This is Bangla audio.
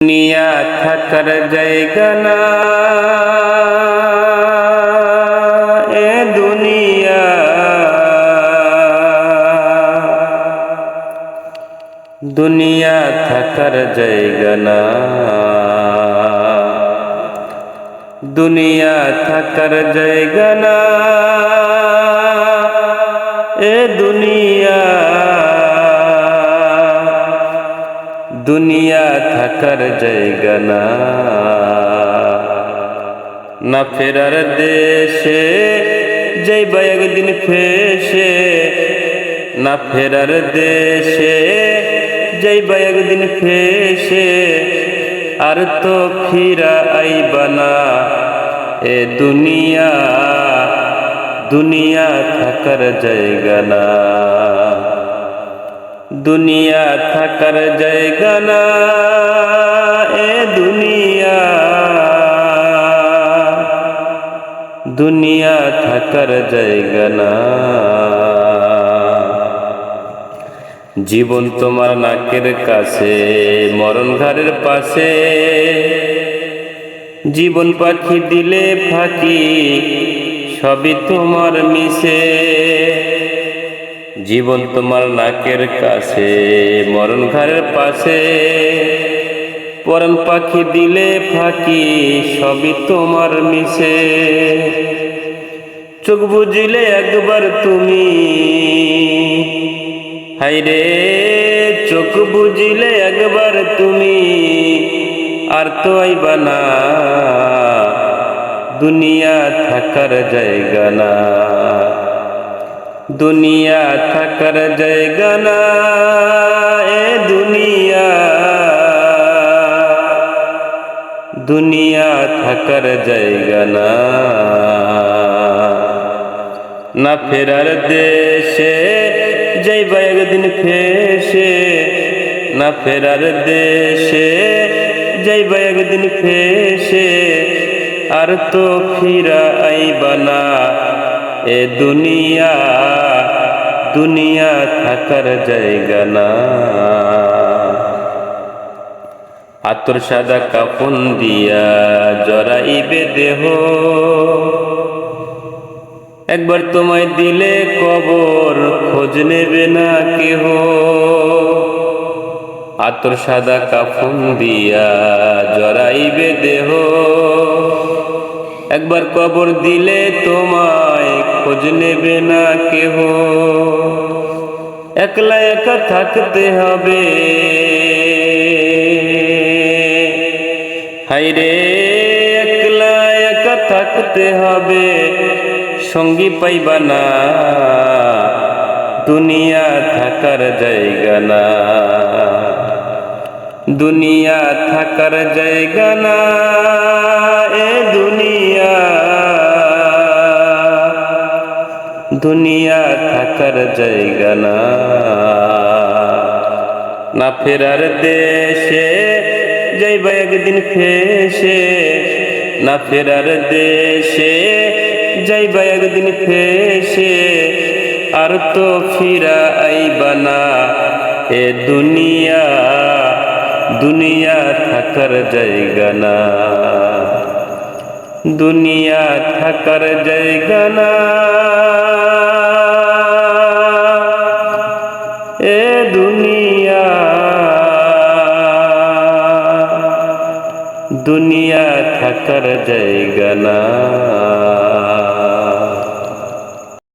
দুনিয়া থাকার জায়গা না, এ দুনিয়া দুনিয়া থাকার জায়গা না, দুনিয়া থাকার জায়গা না, এ দুনিয়া দুনিয়া থাকার জায়গা না। না ফেরার দেশে যাইবা একদিন ফেসে, না ফেরার দেশে যাইবা একদিন ফেসে, আর তো ফিরা আইবা না। এ দুনিয়া দুনিয়া থাকার জায়গা না, দুনিয়া থাকার জায়গা না, এ দুনিয়া দুনিয়া থাকার জায়গা না। জীবন তোমার নাকের কাছে, মরণ ঘাড়ের পাশে, জীবন পাখি দিলে ফাঁকি, সবই তোমার মিশে। জীবন তোমার নাকের কাছে, মরণ ঘাড়ের পাশে, পরাণ পাখি দিলে ফাঁকি, সবই তোমার মিশে। চোখ বুঝিলে একবার তুমি, হায়রে চোখ বুঝিলে একবার তুমি, আর তো আইবা না। দুনিয়া থাকার জায়গা না, দুনিয়া থাকার জায়গা না, এ দুনিয়া দুনিয়া থাকার জায়গা না। না ফেরার দেশে যাইবা একদিন ফেসে, না ফেরার দেশে যাইবা একদিন ফেসে, আর তো ফিরা আইবা না। এ দুনিয়া দুনিয়া থাকার জায়গা না। আতর সাদা কাফন দিয়া জড়াইবে দেহ, একবার তোমায় দিলে কবর খোঁজ নেবে না কেহ। আতর সাদা কাফন দিয়া জড়াইবে দেহ, একবার কবর দিলে তোমায় খোঁজ নেবে না কেহ। একলা একা থাকতে হবে, হায়রে একলা একা থাকতে হবে, সঙ্গী পাইবা না। দুনিয়া থাকার জায়গা না, দুনিয়া থাকার জায়গা না, এ দুনিয়া দুনিয়া থাকার জায়গা না। না ফেরার দেশে যাইবা একদিন ফেসে, না ফেরার দেশে যাইবা একদিন ফেসে, আর তো ফিরা আইবা না। এ দুনিয়া দুনিয়া থাকার জায়গা না, দুনিয়া থাকার জায়গা না, এ দুনিয়া দুনিয়া থাকার জায়গা না।